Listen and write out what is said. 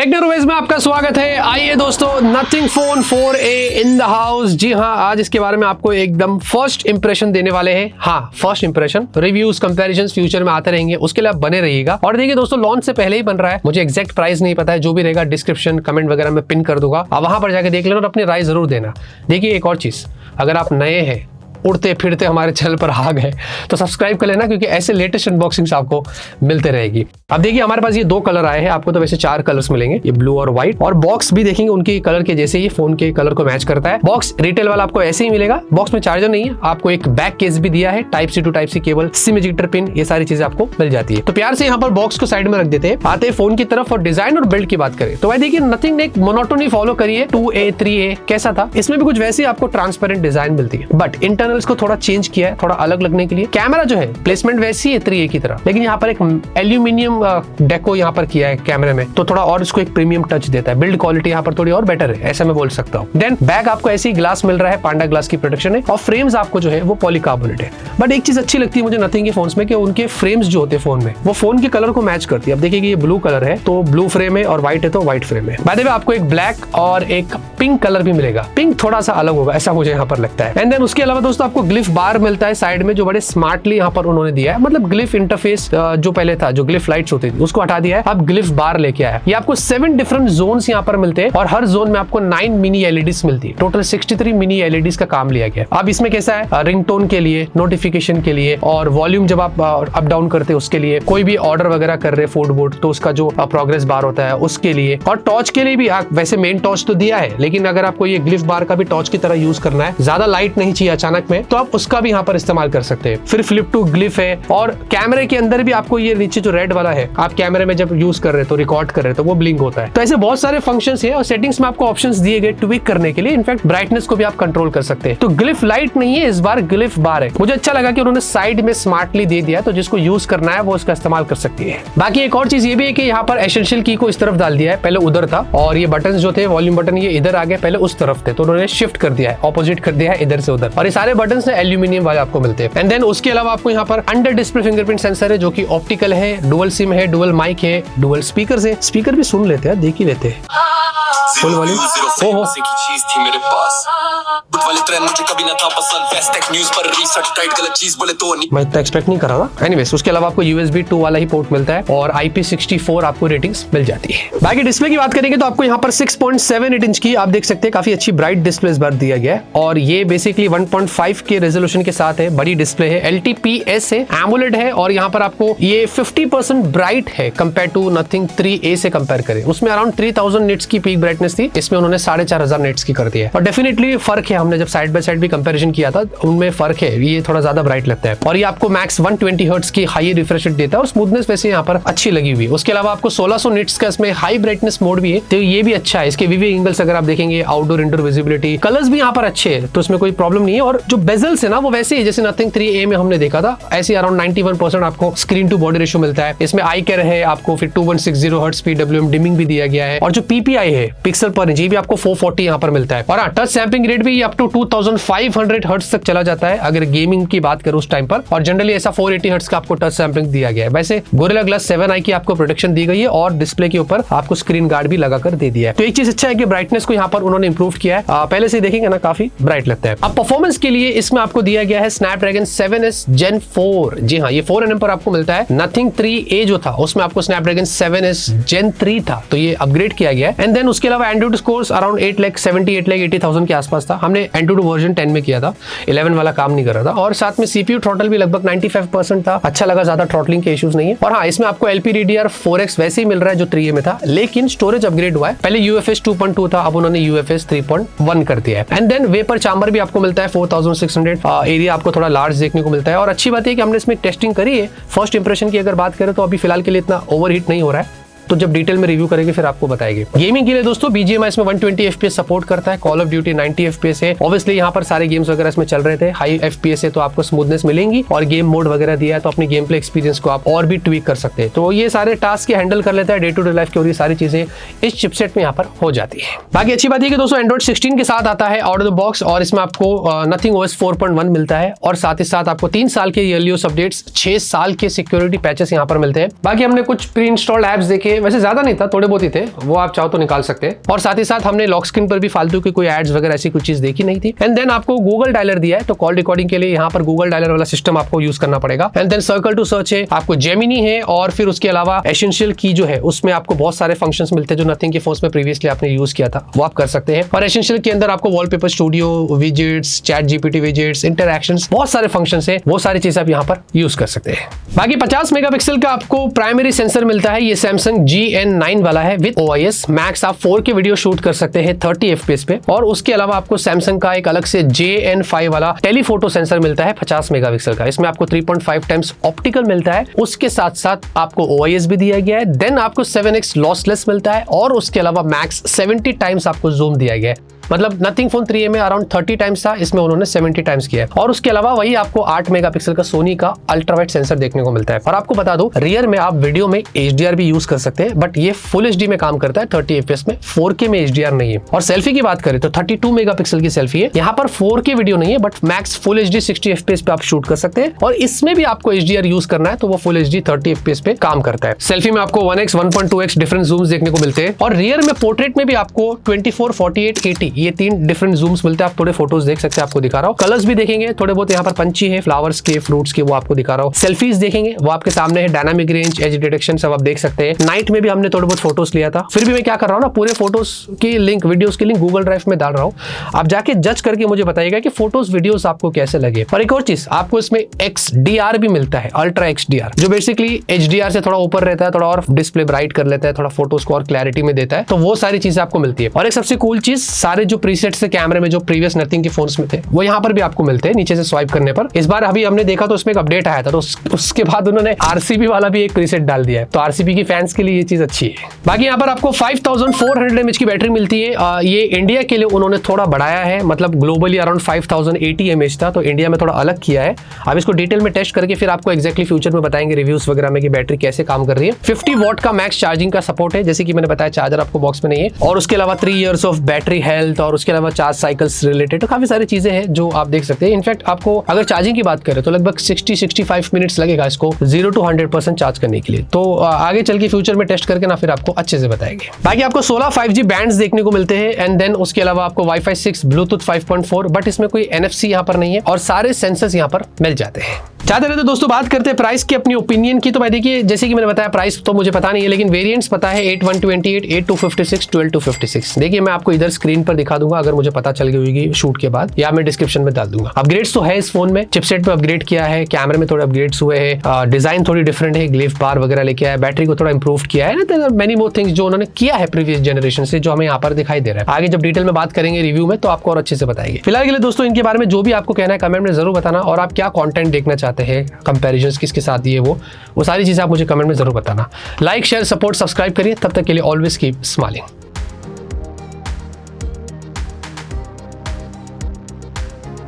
टेक्नोरॉयज में आपका स्वागत है। आइए दोस्तों, Nothing Phone 4a in the house. जी हाँ, आज इसके बारे में आपको एकदम फर्स्ट इंप्रेशन देने वाले हैं। हाँ, first impression, reviews comparison future में आते रहेंगे, उसके लिए आप बने रहिएगा। और देखिए दोस्तों, लॉन्च से पहले ही बन रहा है, मुझे एग्जैक्ट प्राइस नहीं पता है, जो भी रहेगा डिस्क्रिप्शन कमेंट वगैरह में पिन कर दूंगा, आप वहां पर जाकर देख लेना और अपनी राय जरूर देना। देखिए एक और चीज, अगर आप नए हैं, उड़ते फिरते हमारे चैनल पर आ गए तो सब्सक्राइब कर लेना, क्योंकि ऐसे लेटेस्ट अनबॉक्सिंग्स आपको मिलते रहेगी। अब देखिए हमारे पास ये दो कलर आए हैं, आपको तो वैसे 4 कलर्स मिलेंगे, ये ब्लू और व्हाइट। और बॉक्स भी देखेंगे उनके कलर के जैसे ही फोन के कलर को मैच करता है। बॉक्स रिटेल वाला आपको ऐसे ही मिलेगा, बॉक्स में चार्जर नहीं है, आपको एक बैक केस भी दिया है, type C to type C cable, SIM ejector pin, ये सारी चीजें आपको मिल जाती है। तो प्यार से यहाँ पर बॉक्स को साइड में रख देते हैं, आते हैं फोन की तरफ। और डिजाइन और बिल्ड की बात करें तो भाई देखिए, नथिंग ने एक मोनोटोनी फॉलो करी है। 2a 3a कैसा था, इसमें भी कुछ वैसी आपको ट्रांसपेरेंट डिजाइन मिलती है, बट इंटरनल्स को थोड़ा चेंज किया है, थोड़ा अलग लगने के लिए। कैमरा जो है प्लेसमेंट वैसी है 3a की तरह, लेकिन यहाँ पर एक एल्यूमिनियम डेको यहाँ पर किया है कैमरे में, तो थोड़ा और इसको एक प्रीमियम टच देता है। बिल्ड क्वालिटी यहाँ पर थोड़ी और बेटर है, ऐसा मैं बोल सकता हूँ। देन बैक आपको ऐसे ही ग्लास मिल रहा है, पांडा ग्लास की प्रोटेक्शन है, और फ्रेम्स आपको जो है वो पॉलीकार्बोनेट है। बट एक चीज अच्छी लगती है मुझे नथिंग के फोन्स में, कि उनके फ्रेम्स जो होते हैं फोन में, वो फोन के कलर को मैच करती है। अब देखिए ये ब्लू कलर है तो ब्लू फ्रेम है, और व्हाइट है तो व्हाइट फ्रेम है। बाय द वे आपको एक ब्लैक और एक पिंक कलर भी मिलेगा, पिंक थोड़ा सा अलग होगा, ऐसा मुझे यहाँ पर लगता है। एंड देन उसके अलावा दोस्तों आपको ग्लिफ बार मिलता है साइड में, जो बड़े स्मार्टली यहाँ पर उन्होंने दिया है। मतलब ग्लिफ इंटरफेस जो पहले था, जो ग्लिफ लाइट्स होती थी, उसको हटा दिया है, अब ग्लिफ बार लेके आया। ये आपको 7 डिफरेंट जोन्स यहाँ पर मिलते हैं, और हर जोन में आपको 9 मिनी एलईडीज मिलती है। टोटल 63 मिनी एलईडीज का काम लिया गया। अब इसमें कैसा है, रिंगटोन के लिए, नोटिफिकेशन के लिए, और वॉल्यूम जब आप अप डाउन करते हैं उसके लिए, कोई भी ऑर्डर वगैरह कर रहे फूड बोर्ड तो उसका जो प्रोग्रेस बार होता है उसके लिए, और टॉर्च के लिए भी। वैसे मेन टॉर्च तो दिया है, लेकिन अगर आपको ये ग्लिफ बार का भी टॉर्च की तरह यूज करना है, ज्यादा लाइट नहीं चाहिए अचानक में, तो आप उसका भी यहाँ पर इस्तेमाल कर सकते हैं। फिर फ्लिप टू ग्लिफ है, और कैमरे के अंदर भी आपको ये नीचे जो रेड वाला है, आप कैमरे में जब यूज कर रहे तो रिकॉर्ड कर रहे तो वो ब्लिंक होता है। तो ऐसे बहुत सारे फंक्शंस है, और सेटिंग्स में आपको ऑप्शंस दिए गए ट्विक करने के लिए। इनफैक्ट ब्राइटनेस को भी आप कंट्रोल कर सकते हैं। तो ग्लिफ लाइट नहीं है, इस बार ग्लिफ बार है। मुझे अच्छा लगा कि उन्होंने साइड में स्मार्टली दे दिया, तो जिसको यूज करना है वो उसका इस्तेमाल कर सकती है। बाकी एक और चीज ये भी है कि यहाँ पर एसेंशियल की को इस तरफ डाल दिया है, पहले उधर था, और ये बटन जो थे वॉल्यूम बटन ये इधर आ गए, पहले उस तरफ थे, तो उन्होंने शिफ्ट कर दिया है, ऑपोजिट कर दिया है इधर से उधर। और ये सारे बटन एल्यूमिनियम वाले आपको मिलते हैं। एंड देन उसके अलावा आपको यहाँ पर अंडर डिस्प्ले फिंगरप्रिंट सेंसर है, जो कि ऑप्टिकल है, डुअल सिम है, डुअल माइक है, डुअल स्पीकर्स है। स्पीकर भी सुन लेते हैं, देख ही लेते हैं फुल वॉल्यूम। ओहो, चीज थी मेरे पास, बुट वाले ट्रेंड मुझे कभी ना था पसंद, फेस्टेक न्यूज़ पर रिसर्च टाइट गलत चीज बोले तो नहीं, मैं इतना एक्सपेक्ट नहीं कर रहा था। एनीवेज उसके अलावा आपको USB 2 वाला ही पोर्ट मिलता है, और IP64 आपको रेटिंग्स मिल जाती है। बाकी डिस्प्ले की बात करेंगे तो आपको यहाँ पर 6.78 इंच की आप देख सकते हैं, काफी अच्छी ब्राइट डिस्प्ले इस बार दिया गया है, और ये बेसिकली 1.5 के रेजोल्यूशन के साथ है, बड़ी डिस्प्ले है, LTPS है, एमोलेड है, और यहाँ पर आपको ये 50% ब्राइट है कंपेयर टू नथिंग 3a से कंपेयर करें। उसमें अराउंड 3000 निट्स की पीक ब्राइटनेस थी, इसमें उन्होंने 4500 निट्स की कर दी है। और डेफिनेटली फर्क है, हमने जब साइड बाय साइड भी कंपैरिजन किया था उनमें फर्क है, ये थोड़ा ज्यादा ब्राइट लगता है। और ये आपको मैक्स 120 हर्ट्ज की हाई रिफ्रेश रेट देता है, और स्मूथनेस वैसे यहाँ पर अच्छी लगी हुई है। उसके अलावा आपको 1600 निट्स का इसमें हाई ब्राइटनेस मोड भी है, तो ये भी अच्छा है। इसके विविंग एंगल्स अगर आप देखेंगे, आउटडोर इंडोर विजिबिलिटी, कलर्स भी यहाँ पर अच्छे है, तो इसमें कोई प्रॉब्लम नहीं है। और जो बेजल्स है ना, वो वैसे ही जैसे नथिंग 3a में हमने देखा था, ऐसे अराउंड 91% आपको स्क्रीन टू बॉडी रेशियो मिलता है। इसमें आई केयर है, आपको फिर 2160 हर्ट्ज PWM डिमिंग भी दिया गया है, और जो PPI है पिक्सल पर इंच, ये भी आपको 440 यहाँ पर मिलता है। और हाँ, टच सैंपलिंग रेट भी अप टू 2500 हर्ट्ज तक चला जाता है अगर गेमिंग की बात करूं उस टाइम पर, और जनरली ऐसा 480 हर्ट्ज का आपको टच सैंपलिंग दिया गया है। वैसे गोरिल्ला ग्लास 7i की आपको प्रोटेक्शन दी गई है, और डिस्प्ले के ऊपर आपको स्क्रीन गार्ड भी लगाकर दे दिया है। तो एक चीज अच्छा है कि ब्राइटनेस को यहाँ पर उन्होंने इंप्रूव किया है, पहले से देखेंगे ना काफी ब्राइट लगता है। अब परफॉर्मेंस के लिए इसमें आपको दिया गया है स्नैपड्रैगन 7s Gen 4। जी हाँ, ये 4nm पर आपको मिलता है। नथिंग 3a जो था उसमें आपको स्नैपड्रैगन 7s Gen 3 था, तो ये अपग्रेड किया गया है। एंड देन उसके अलावा एंड्रॉइड स्कोर्स अराउंड 8,78,80,000 के आसपास था। हमने Antutu वर्जन 10 में किया था, 11 वाला काम नहीं कर रहा था। और साथ में CPU थ्रॉटल भी लगभग 95% था, अच्छा लगा, ज्यादा थ्रॉटलिंग के इश्यूज नहीं है। और हाँ, इसमें आपको LPDDR4X वैसे ही मिल रहा है जो 3a में था, लेकिन स्टोरेज अपग्रेड हुआ है। पहले UFS 2.2 था, अब उन्होंने UFS 3.1 कर दिया है। एंड देन वेपर चैम्बर भी आपको मिलता है 4600, एरिया आपको थोड़ा लार्ज देखने को मिलता है। और अच्छी बात है कि हमने इसमें टेस्टिंग करी है। फर्स्ट इंप्रेशन की अगर बात करें तो अभी फिलहाल के लिए इतना ओवरहीट नहीं हो रहा है, तो जब डिटेल में रिव्यू करेंगे फिर आपको बताएंगे। गेमिंग के लिए दोस्तों BGMI इसमें 120 FPS सपोर्ट करता है, कॉल ऑफ ड्यूटी 90 FPS है। ऑब्वियसली यहाँ पर सारे गेम्स वगैरह इसमें चल रहे थे, हाई FPS है तो आपको स्मूथनेस मिलेंगी, और गेम मोड वगैरह दिया है तो अपनी गेम प्ले एक्सपीरियंस को आप और भी ट्वीक कर सकते हैं। तो ये सारे टास्क के हैंडल कर लेता है, डे टू डे लाइफ की, और ये सारी चीजें इस चिपसेट में यहाँ पर हो जाती है। बाकी अच्छी बात है कि दोस्तों एंड्रॉइड 16 के साथ आता है आउट ऑफ द बॉक्स, और इसमें आपको नथिंग OS 4.1 मिलता है, और साथ ही साथ आपको 3 साल के ईयरली अपडेट्स, 6 साल के सिक्योरिटी पैचेस यहाँ पर मिलते हैं। बाकी हमने कुछ प्री इंस्टॉल्ड एप्स देखे, वैसे ज्यादा नहीं था, थोड़े बहुत ही थे, वो आप चाहो तो निकाल सकते हैं। और साथ ही साथ हमने लॉक स्क्रीन पर भी फालतू की कोई एड्स वगैरह ऐसी कुछ चीज देखी नहीं थी। एंड देन आपको गूगल डायलर दिया है, तो कॉल रिकॉर्डिंग के लिए यहाँ पर गूगल डायलर वाला सिस्टम आपको यूज करना पड़ेगा। And then circle to search है, आपको जेमिनी है, और फिर उसके अलावा एसेंशियल की जो है उसमें आपको बहुत सारे फंक्शंस मिलते हैं जो नथिंग के फोन में प्रीवियसली आपने यूज किया था, वो आप कर सकते हैं। और एसेंशियल के अंदर आपको wallpaper studio, widgets, chat GPT widgets, interactions, बहुत सारे फंक्शंस है, वो सारी चीजें आप यहाँ पर यूज कर सकते हैं। बाकी 50 मेगापिक्सल का आपको प्राइमरी सेंसर मिलता है, ये सैमसंग GN9 वाला है विद OIS मैक्स। आप 4K वीडियो शूट कर सकते हैं 30 FPS पे। और उसके अलावा आपको सैमसंग का एक अलग से JN5 वाला टेलीफोटो सेंसर मिलता है 50 मेगापिक्सल का। इसमें आपको 3.5 टाइम्स ऑप्टिकल मिलता है, उसके साथ साथ आपको OIS भी दिया गया है। देन आपको 7x लॉसलेस मिलता है, और उसके अलावा मैक्स 70 टाइम्स आपको जूम दिया गया है। मतलब नथिंग फोन 3A में अराउंड 30 टाइम्स था, इसमें उन्होंने 70 टाइम्स किया है। और उसके अलावा वही आपको 8 मेगापिक्सल का सोनी का अल्ट्रावाइड सेंसर देखने को मिलता है। और आपको बता दूं, रियर में आप वीडियो में HDR भी यूज कर सकते हैं, बट ये फुल HD में काम करता है 30 FPS में, 4K में HDR नहीं है। और सेल्फी की बात करें तो 32 मेगापिक्सल की सेल्फी है, यहाँ पर 4K वीडियो नहीं है, but max full HD 60 FPS पे आप शूट कर सकते हैं। और इसमें भी आपको HDR यूज करना है तो वो फुल HD 30 FPS पे काम करता है। सेल्फी में आपको 1x 1.2x डिफरेंट जूम्स देखने को मिलते हैं, और रियर में पोर्ट्रेट में भी आपको 24, 48, 80 ये 3 डिफरेंट जूम्स मिलते हैं। आप थोड़े फोटोज देख सकते हैं, आपको दिखा रहा हूं। कलर्स भी देखेंगे थोड़े बहुत, यहाँ पर पंछी है, फ्लावर्स के, फ्रूट्स के, वो आपको दिखा रहा हूं। सेल्फीज देखेंगे, वो आपके सामने है। डायनामिक रेंज, एज डिटेक्शन सब आप देख सकते हैं। नाइट में भी हमने थोड़े बहुत फोटोज लिया था। फिर भी मैं क्या कर रहा हूँ ना, पूरे फोटोज की लिंक, वीडियोस की लिंक गूगल ड्राइव में डाल रहा हूँ। आप जाके जज करके मुझे बताइएगा कि फोटोज वीडियोस आपको कैसे लगे। और एक और चीज, आपको इसमें XDR भी मिलता है, अल्ट्रा XDR, जो बेसिकली HDR से थोड़ा ऊपर रहता है, थोड़ा और डिस्प्ले ब्राइट कर लेता है, थोड़ा फोटोज को और क्लैरिटी में देता है। तो वो सारी चीजें आपको मिलती है। और एक सबसे कूल चीज, सारे जो प्रीसेट्स है कैमरे में जो प्रीवियस नथिंग के फोन्स में थे, वो यहाँ पर भी आपको मिलते हैं नीचे से स्वाइप करने पर। इस बार अभी हमने देखा तो उसमें एक अपडेट आया था, तो उसके बाद उन्होंने RCB वाला भी एक प्रीसेट डाल दिया है, तो RCB की फैंस के लिए ये चीज अच्छी है। बाकी यहाँ पर आपको 5400 mAh की बैटरी मिलती है। ये इंडिया के लिए उन्होंने थोड़ा बढ़ाया है, मतलब ग्लोबली अराउंड 5080 mAh था, तो इंडिया में थोड़ा अलग किया है। अब इसको डिटेल में टेस्ट करके फिर आपको एक्जैक्टली फ्यूचर में बताएंगे रिव्यूज वगैरह में कि बैटरी कैसे काम कर रही है। 50 वॉट का मैक्स चार्जिंग का सपोर्ट है, जैसे कि मैंने बताया, चार्जर आपको बॉक्स में नहीं है। और उसके अलावा 3 years ऑफ बैटरी हेल्थ, और उसके अलावा चार्ज साइकिल्स रिलेटेड, तो काफी सारी चीजें हैं जो आप देख सकते हैं। इनफैक्ट आपको अगर चार्जिंग की बात करें तो लगभग 60-65 मिनट्स लगेगा इसको 0 to 100% चार्ज करने के लिए। तो आगे चल के फ्यूचर में टेस्ट करके ना फिर आपको अच्छे से बताएंगे। बाकी आपको 16 5G बैंड्स देखने को मिलते हैं। एंड देन उसके अलावा आपको Wi-Fi 6, Bluetooth 5.4, बट इसमें कोई NFC यहाँ पर नहीं है, और सारे सेंसर्स यहाँ पर मिल जाते हैं। चाहते रहते दोस्तों बात करते हैं प्राइस की, अपनी ओपिनियन की। तो भाई देखिए, जैसे कि मैंने बताया, प्राइस तो मुझे पता नहीं है, लेकिन वेरिएंट्स पता है 8128, 8256, 1256। देखिए मैं आपको इधर स्क्रीन पर दिखा दूंगा अगर मुझे पता चल गई होगी शूट के बाद, या मैं डिस्क्रिप्शन में डाल दूंगा। अपग्रेड्स तो है इस फोन में, चिपसेट पे अपग्रेड किया है, कैमरे में थोड़े अपग्रेड्स हुए हैं, डिजाइन थोड़ी डिफरेंट है, ग्लिफ बार वगैरह लेके आया, बैटरी को थोड़ा इंप्रूव किया है ना, मेनी मोर थिंग्स जो उन्होंने किया है प्रीवियस जनरेशन से, जो हमें यहाँ पर दिखाई दे रहा है। आगे जब डिटेल में बात करेंगे रिव्यू में तो आपको और अच्छे से बताएंगे। फिलहाल के लिए दोस्तों इनके बारे में जो भी आपको कहना है कमेंट में जरूर बताना, और आप क्या कंटेंट देखना चाहते हैं, कंपैरिजंस किसके साथ ये वो सारी चीजें आप मुझे कमेंट में जरूर बताना। लाइक, शेयर, सपोर्ट, सब्सक्राइब करिए। तब तक के लिए ऑलवेज कीप स्माइलिंग।